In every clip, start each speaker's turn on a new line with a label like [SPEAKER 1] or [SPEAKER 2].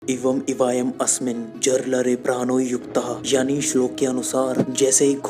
[SPEAKER 1] इवम इवायम अस्मिन जरलरे प्राणो युक्तः, यानी श्लोक के अनुसार जैसे एक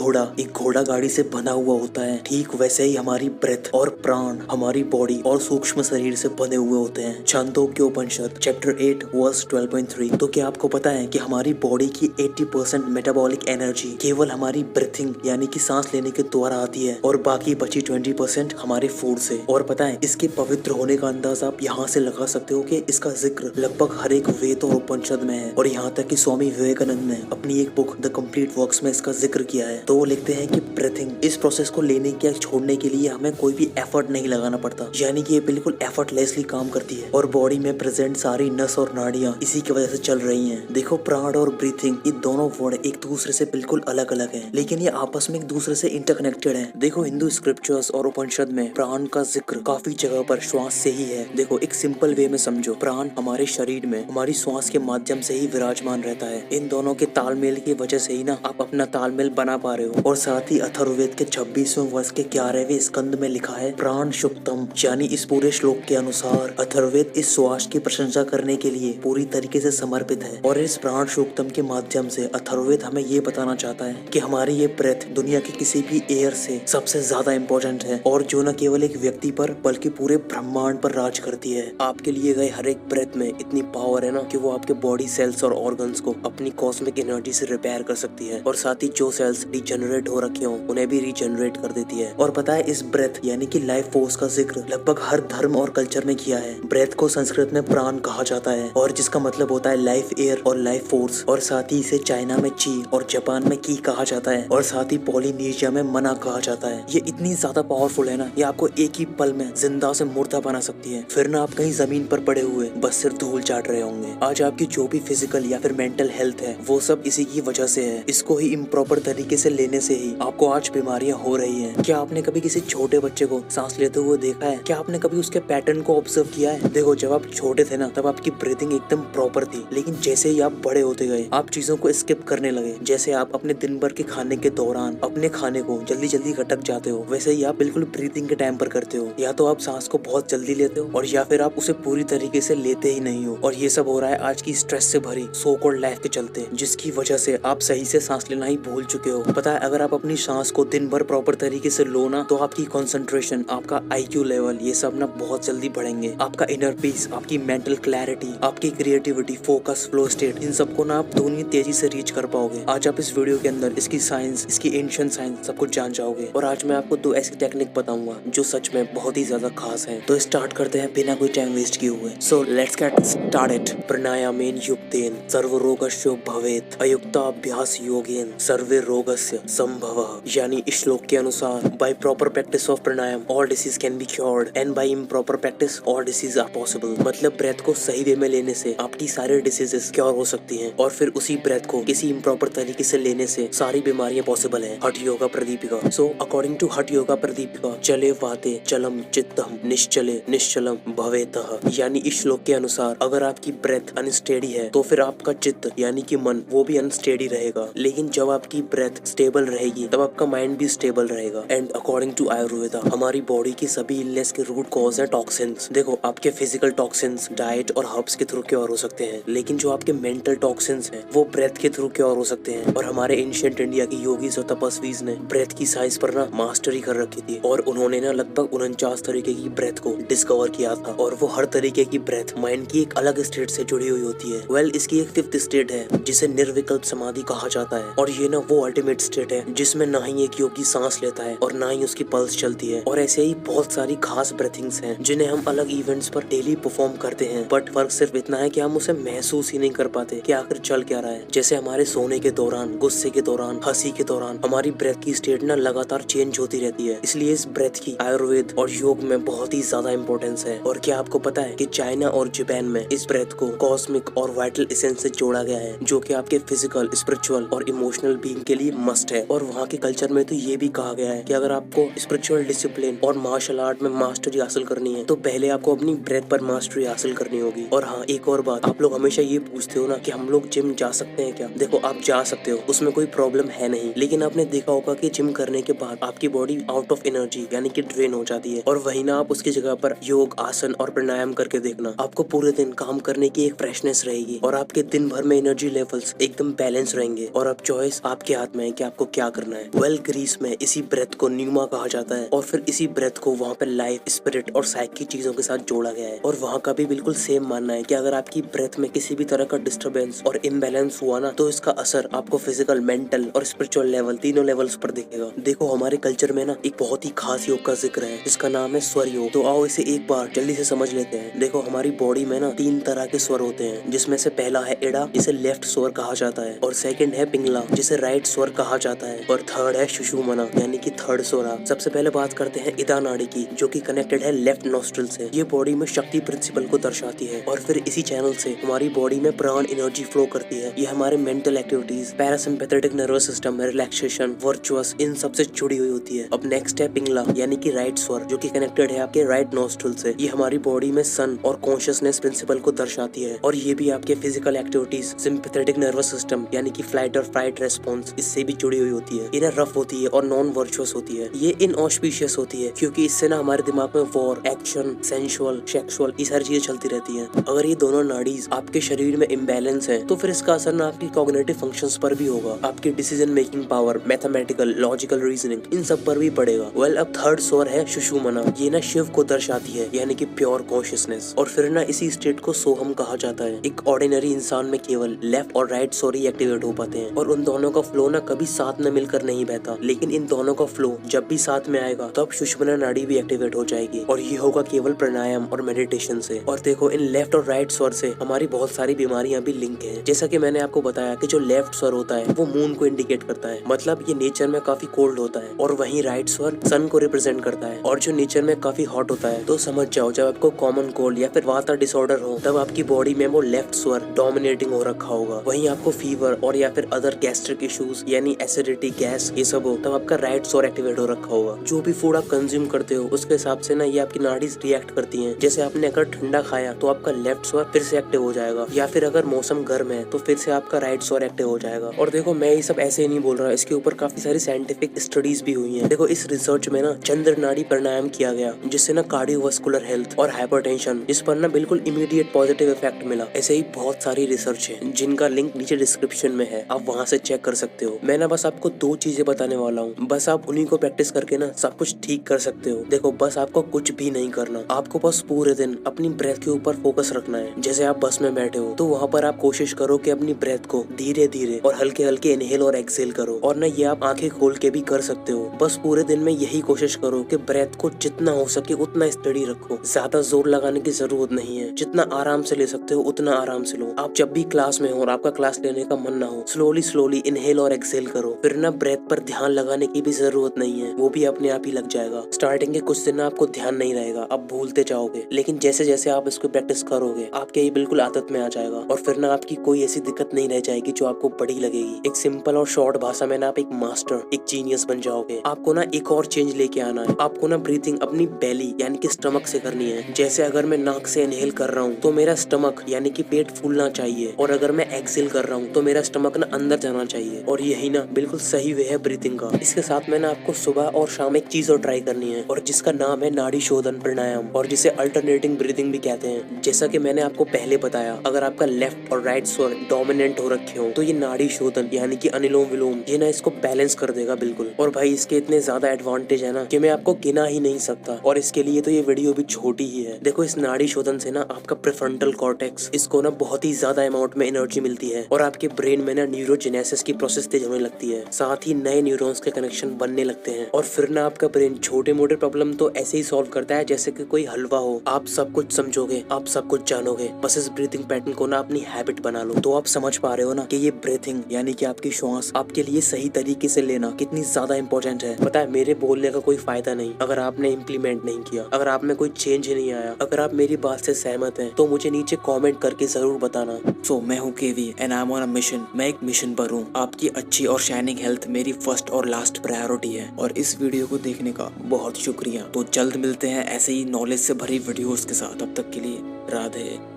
[SPEAKER 1] घोड़ा गाड़ी से बना हुआ होता है, ठीक वैसे ही हमारी ब्रेथ और प्राण हमारी बॉडी और सूक्ष्म शरीर से बने हुए होते हैं। छांदोग्य उपनिषद चैप्टर 8 वर्स 12.3। तो क्या आपको पता है कि हमारी बॉडी की 80% मेटाबॉलिक एनर्जी केवल हमारी ब्रीथिंग यानी कि सांस लेने के द्वारा आती है और बाकी बची 20% हमारे फूड से। और पता है इसके पवित्र होने का अंदाज आप यहाँ से लगा सकते हो कि इसका जिक्र लगभग हर एक वेद और उपनिषद में है। और यहाँ तक कि स्वामी विवेकानंद ने अपनी एक बुक द कंप्लीट वर्क्स में इसका जिक्र किया है। तो वो लिखते हैं कि ब्रीथिंग इस प्रोसेस को लेने के छोड़ने के लिए हमें कोई भी एफर्ट नहीं लगाना पड़ता, यानी कि ये बिल्कुल एफर्टलेसली काम करती है और बॉडी में प्रेजेंट सारी नस और नाड़ियां इसी की वजह से चल रही हैं। देखो प्राण और ब्रीथिंग ये दोनों वर्ड एक दूसरे से बिल्कुल अलग अलग हैं, लेकिन ये आपस में एक दूसरे से इंटरकनेक्टेड हैं। देखो हिंदू स्क्रिप्चर्स और उपनिषद में प्राण का जिक्र काफी जगह पर श्वास से ही है। देखो एक सिंपल वे में समझो, प्राण हमारे शरीर में हमारी श्वास के माध्यम से ही विराजमान रहता है। इन दोनों के तालमेल की वजह से ही ना आप अपना तालमेल बना पा रहे हो। और साथ ही अथर्ववेद के 26वें वर्ष के 11वें स्कंद में लिखा है प्राण शुक्तम, यानी इस पूरे श्लोक के अनुसार अथर्ववेद इस श्वास की प्रशंसा करने के लिए पूरी तरीके से समर्पित है। और इस प्राण शुक्तम के माध्यम से अथर्ववेद हमें ये बताना चाहता है कि हमारी ये ब्रेथ दुनिया के किसी भी एयर से सबसे ज्यादा इम्पोर्टेंट है और जो न केवल एक व्यक्ति पर बल्कि पूरे ब्रह्मांड पर राज करती है। आपके लिए गए हर एक ब्रेथ में इतनी पावर है ना कि वो आपके बॉडी सेल्स और ऑर्गन्स को अपनी कॉस्मिक एनर्जी से रिपेयर कर सकती है। और साथ ही जो सेल्स डिजेनरेट हो रखे हों उन्हें भी रीजनरेट कर देती है। और पता है इस ब्रेथ यानी कि लाइफ फोर्स का जिक्र लगभग हर धर्म और कल्चर में किया है। ब्रेथ को संस्कृत में प्राण कहा जाता है और जिसका मतलब होता है लाइफ एयर और लाइफ फोर्स। और साथ ही इसे चाइना में ची और जापान में की कहा जाता है और साथ ही पॉलिनेशिया में मना कहा जाता है। ये इतनी ज्यादा पावरफुल है ना, ये आपको एक ही पल में जिंदा से मुर्दा बना सकती है। फिर ना आप कहीं जमीन पर पड़े हुए बस सिर्फ धूल चाट रहे होंगे। आज आपकी जो भी फिजिकल या फिर मेंटल हेल्थ है वो सब इसी की वजह से है। इसको ही इम्प्रॉपर तरीके से लेने से ही आपको आज बीमारियां हो रही हैं। क्या आपने कभी किसी छोटे बच्चे को सांस लेते हुए देखा है? क्या आपने कभी उसके पैटर्न को ऑब्जर्व किया है? देखो जब आप छोटे थे ना तब आपकी ब्रीथिंग एकदम प्रॉपर थी, लेकिन जैसे ही आप बड़े होते गए आप चीजों को स्किप करने लगे। जैसे आप अपने दिन भर के खाने के दौरान अपने खाने को जल्दी जल्दी घटक जाते हो, वैसे ही आप बिल्कुल ब्रीथिंग के टाइम पर करते हो। या तो आप सांस को बहुत जल्दी लेते हो और या फिर आप उसे पूरी तरीके से लेते ही नहीं हो। और ये सब हो रहा है आज की स्ट्रेस से भरी सो कॉल्ड लाइफ के चलते, जिसकी वजह से आप सही से सांस लेना ही भूल चुके हो। पता है अगर आप अपनी सांस को दिन भर प्रॉपर तरीके से लो ना तो आपकी कंसंट्रेशन, आपका IQ लेवल ये सब ना बहुत जल्दी बढ़ेंगे। आपका इनर पीस, आपकी मेंटल क्लैरिटी, आपकी क्रिएटिविटी, फोकस, फ्लो स्टेट, इन सबको ना आप दोनों तेजी से रीच कर पाओगे। आज आप इस वीडियो के अंदर इसकी साइंस, इसकी एंशिएंट साइंस सब कुछ जान जाओगे। और आज मैं आपको 2 ऐसी टेक्निक बताऊंगा जो सच में बहुत ही ज्यादा खास है। तो स्टार्ट करते हैं बिना कोई टाइम वेस्ट किए हुए। So let's get started. प्राणायामेन युक्तेन सर्वरोगस्य भवेत्, अयुक्ताभ्यास योगेन सर्वे रोगस्य संभवः। यानी इस श्लोक के अनुसार by proper practice of pranayama all disease can be cured and by improper practice all disease are possible. मतलब ब्रेथ को सही वे में लेने से आपकी सारी डिसीजेस क्योर हो सकती हैं और फिर उसी ब्रेथ को किसी इम्प्रॉपर तरीके से लेने से सारी बीमारियां पॉसिबल है। Hatha Yoga Pradipika. So according to Hatha Yoga Pradipika, चले वाते चलम चित्तम निश्चले निश्चलम भवेतः। यानी इस श्लोक के अनुसार अगर आपकी ब्रेथ अनस्टेडी है तो फिर आपका चित्त यानी कि मन वो भी अनस्टेडी रहेगा, लेकिन जब आपकी ब्रेथ स्टेबल रहेगी तब आपका माइंड भी स्टेबल रहेगा। एंड अकॉर्डिंग टू आयुर्वेदा हमारी बॉडी की सभी इलनेस के रूट कॉज है टॉक्सिन्स। देखो आपके फिजिकल टॉक्सिन्स डाइट और हर्ब्स के थ्रू क्योर हो सकते हैं, लेकिन जो आपके मेंटल टॉक्सिन्स हैं वो ब्रेथ के थ्रू क्योर हो सकते हैं। और हमारे एंशिएंट इंडिया की योगीज और तपस्वीज ने ब्रेथ की साइंस पर ना मास्टरी कर रखी थी और उन्होंने ना लगभग 49 तरीके की ब्रेथ को डिस्कवर किया था। और वो हर तरीके की ब्रेथ माइंड की एक अलग स्टेट से जुड़ी हुई होती है। वेल इसकी एक 5th स्टेट है जिसे निर्विकल्प समाधि कहा जाता है। और ये ना वो अल्टीमेट स्टेट है जिसमें ना ही एक योगी सांस लेता है और ना ही उसकी पल्स चलती है। और ऐसे ही बहुत सारी खास ब्रीथिंग्स हैं जिन्हें हम अलग इवेंट्स पर डेली परफॉर्म करते हैं, बट फर्क सिर्फ इतना है कि हम उसे महसूस ही नहीं कर पाते कि आखिर चल क्या रहा है। जैसे हमारे सोने के दौरान, गुस्से के दौरान, हंसी के दौरान हमारी ब्रेथ की स्टेट ना लगातार चेंज होती रहती है। इसलिए इस ब्रेथ की आयुर्वेद और योग में बहुत ही ज्यादा इंपॉर्टेंस है। और क्या आपको पता है कि चाइना और जापान में इस ब्रेथ को कॉस्मिक और वाइटल एसेंस से जोड़ा गया है, जो कि आपके फिजिकल, स्पिरिचुअल और इमोशनल बीइंग के लिए मस्ट है। और वहाँ के कल्चर में तो ये भी कहा गया है कि अगर आपको स्पिरिचुअल डिसिप्लिन और मार्शल आर्ट में मास्टरी हासिल करनी है तो पहले आपको अपनी ब्रेथ पर मास्टरी हासिल करनी होगी। और हाँ एक और बात, आप लोग हमेशा ये पूछते हो ना कि हम लोग जिम जा सकते हैं क्या? देखो आप जा सकते हो, उसमें कोई प्रॉब्लम है नहीं, लेकिन आपने देखा होगा कि जिम करने के बाद आपकी बॉडी आउट ऑफ एनर्जी यानी कि ड्रेन हो जाती है। और वही ना आप उसकी जगह पर योग, आसन और प्राणायाम करके देखना, आपको पूरे दिन काम करने की एक फ्रेशनेस रहेगी और आपके दिन भर में एनर्जी लेवल्स एकदम बैलेंस रहेंगे। और अब चॉइस आपके हाथ में है कि आपको क्या करना है। वेल, ग्रीस में इसी ब्रेथ को न्यूमा कहा जाता है और फिर इसी ब्रेथ को वहाँ पे लाइफ, स्पिरिट और साइक की चीजों के साथ जोड़ा गया है। और वहाँ का भी बिल्कुल सेम मानना है कि अगर आपकी ब्रेथ में किसी भी तरह का डिस्टर्बेंस और इम्बैलेंस हुआ ना, तो इसका असर आपको फिजिकल, मेंटल और स्पिरिचुअल लेवल, तीनों लेवल्स पर दिखेगा। देखो, हमारे कल्चर में ना एक बहुत ही खास योग का जिक्र है जिसका नाम है स्वर योग। तो आओ इसे एक बार जल्दी से समझ लेते हैं। देखो, हमारी बॉडी में ना 3 तरह के स्वर होते हैं, जिसमें से पहला है इड़ा, जिसे लेफ्ट स्वर कहा जाता है, और सेकंड है पिंगला, जिसे राइट स्वर कहा जाता है, और थर्ड है सुषुम्ना यानी कि थर्ड स्वर। सबसे पहले बात करते हैं इदा नाड़ी की, जो कि कनेक्टेड है लेफ्ट नोस्ट्रल से। ये बॉडी में शक्ति प्रिंसिपल को दर्शाती है और फिर इसी चैनल से हमारी बॉडी में प्राण एनर्जी फ्लो करती है। ये हमारे mental activities, parasympathetic nervous system, relaxation, virtuous, इन सबसे जुड़ी हुई होती है। अब नेक्स्ट है पिंगला यानी कि राइट स्वर, जो कि कनेक्टेड है आपके राइट नोस्ट्रल से। ये हमारी बॉडी में सन और कॉन्शियसनेस प्रिंसिपल को दर्शाती है और ये भी आपके physical activities, sympathetic nervous system यानी कि फ्लाइट और फाइट रेस्पॉन्स, इससे भी जुड़ी हुई होती है। ये रफ होती है और नॉन वर्चुअस होती है। ये इनऑस्पिशियस होती है क्योंकि इससे ना हमारे दिमाग में वॉर, एक्शन, सेंसुअल, सेक्सुअल, ये सारी चीजें चलती रहती हैं। अगर ये दोनों नाड़ीज आपके शरीर में इम्बैलेंस है तो फिर इसका असर ना आपकी कॉग्निटिव फंक्शंस पर भी होगा, आपकी decision making power, mathematical, logical reasoning, इन सब पर भी पड़ेगा। वेल, अब थर्ड स्वर है सुषुम्ना। ये ना शिव को दर्शाती है यानी कि प्योर कॉन्शियसनेस। और फिर ना इसी स्टेट को सोहम कहा जाता है। एक ऑर्डिनरी इंसान में केवल लेफ्ट और राइट स्वर ही एक्टिवेट हो पाते हैं और उन दोनों का फ्लो ना कभी साथ में मिलकर नहीं बहता, लेकिन इन दोनों का फ्लो जब भी साथ में आएगा तब सुषुम्ना नाड़ी भी एक्टिवेट हो जाएगी और ये होगा केवल प्राणायाम और मेडिटेशन से। और देखो, इन लेफ्ट और राइट स्वर से हमारी बहुत सारी बीमारियां भी लिंक है। जैसा कि मैंने आपको बताया कि जो लेफ्ट स्वर होता है वो मून को इंडिकेट करता है, मतलब ये नेचर में काफी कोल्ड होता है, और वहीं राइट स्वर सन को रिप्रेजेंट करता है और जो नेचर में काफी हॉट होता है। तो समझ जाओ, जब आपको कॉमन कोल्ड या फिर वाता डिसऑर्डर हो तब आपकी बॉडी में वो लेफ्ट स्वर डोमिनेटिंग हो रखा होगा। वहीं आपको फीवर और या फिर अदर गैस्ट्रिक इश्यूज यानी एसिडिटी, गैस, ये सब हो तब आपका राइट स्वर एक्टिवेट हो रखा होगा। जो भी फूड आप कंज्यूम करते हो उसके हिसाब से ना ये आपकी नाड़ी रिएक्ट करती हैं। जैसे आपने अगर ठंडा खाया तो आपका लेफ्ट स्वर फिर से एक्टिव हो जाएगा, या फिर अगर मौसम गर्म है तो फिर से आपका राइट स्वर एक्टिव हो जाएगा। और देखो, मैं ये सब ऐसे ही नहीं बोल रहा, इसके ऊपर काफी सारी साइंटिफिक स्टडीज भी हुई हैं। देखो, इस रिसर्च में ना चंद्र नाड़ी प्राणायाम किया गया जिससे ना कार्डियोवास्कुलर हेल्थ और हाइपरटेंशन, इस पर ना बिल्कुल इमीडिएट पॉजिटिव इफेक्ट मिला। ऐसे ही बहुत सारी रिसर्च है जिनका लिंक नीचे डिस्क्रिप्शन में है, आप वहाँ से चेक कर सकते हो। मैं ना बस आपको 2 चीजें बताने वाला हूँ, बस आप उन्हीं को प्रैक्टिस करके ना सब कुछ ठीक कर सकते हो। देखो, बस आपको कुछ भी नहीं करना, आपको बस पूरे दिन अपनी ब्रेथ के ऊपर फोकस रखना है। जैसे आप बस में बैठे हो तो वहाँ पर आप कोशिश करो कि अपनी ब्रेथ को धीरे धीरे और हल्के हल्के इनहेल और एक्सहेल करो, और ना ये आप आंखें खोल के भी कर सकते हो। बस पूरे दिन में यही कोशिश करो कि ब्रेथ को जितना हो सके उतना स्टडी रखो। ज्यादा जोर लगाने की जरूरत नहीं है, जितना आराम से ले सकते हो उतना आराम से लो। आप जब भी क्लास में हो और आपका क्लास लेने का मन ना हो, स्लोली स्लोली इनहेल और एक्सहेल करो। फिर ना ब्रेथ पर ध्यान लगाने की भी जरूरत नहीं है, वो भी अपने आप ही लग जाएगा। स्टार्टिंग के कुछ दिन आपको ध्यान नहीं रहेगा, आप भूलते जाओगे, लेकिन जैसे जैसे आप इसको प्रैक्टिस करोगे आपके ये बिल्कुल आदत में आ जाएगा और फिर ना आपकी कोई ऐसी दिक्कत नहीं रह जाएगी जो आपको बड़ी लगेगी। एक सिंपल और शॉर्ट भाषा में ना आप एक मास्टर, एक जीनियस बन जाओगे। आपको ना एक और चेंज लेके आना है। आपको ना ब्रीथिंग अपनी बेली यानी कि स्टमक से करनी है। जैसे अगर मैं नाक से इनहेल कर रहा हूँ तो मेरा स्टमक यानी कि पेट फूलना चाहिए, और अगर मैं एक्सहेल कर रहा हूँ तो मेरा स्टमक ना अंदर जाना चाहिए। और यही ना बिल्कुल सही वे है ब्रीथिंग का। इसके साथ में ना आपको सुबह और शाम एक चीज और ट्राई करनी है, और जिसका नाम है नाड़ी शोधन प्राणायाम, और जिसे अल्टरनेटिंग ब्रीथिंग भी कहते हैं। जैसा कि मैंने आपको पहले बताया, अगर आपका लेफ्ट और राइट स्वर डोमिनेंट हो रखे हो तो ये नाड़ी शोधन यानी कि अनुलोम विलोम ये ना इसको बैलेंस कर देगा बिल्कुल। और भाई, इसके इतने ज्यादा एडवांटेज है ना कि मैं आपको गिना ही नहीं सकता, और इसके लिए तो ये वीडियो भी छोटी ही है। देखो, इस नाड़ी शोधन से ना आपका प्रीफ्रंटल कॉर्टेक्स, इसको ना बहुत ही ज्यादा अमाउंट में एनर्जी मिलती है, और आपके ब्रेन में ना न्यूरोजेनेसिस की प्रोसेस तेज होने लगती है। साथ ही नए न्यूरॉन्स के कनेक्शन बनने लगते हैं, और फिर ना आपका ब्रेन छोटे मोटे प्रॉब्लम तो ऐसे ही सॉल्व करता है जैसे कि कोई हलवा हो। आप सब कुछ समझोगे, आप सब कुछ जानोगे, बस इस ब्रीथिंग पैटर्न को ना अपनी हैबिट बना लो। तो आप समझ पा रहे हो ना कि ये ब्रीथिंग यानी कि आपकी श्वास आपके लिए सही तरीके से लेना कितनी ज्यादा इंपॉर्टेंट है। पता है, मेरे बोलने का कोई फायदा नहीं अगर आपने इम्प्लीमेंट नहीं किया, अगर आप में कोई चेंज ही नहीं आया। अगर आप मेरी बात से सहमत हैं तो मुझे नीचे कमेंट करके जरूर बताना। सो मैं हूँ KV and I am on a mission. मैं एक मिशन पर हूँ। आपकी अच्छी और शाइनिंग हेल्थ मेरी फर्स्ट और लास्ट प्रायोरिटी है, और इस वीडियो को देखने का बहुत शुक्रिया। तो जल्द मिलते हैं ऐसे ही नॉलेज से भरी वीडियोस के साथ। तब तक के लिए राधे।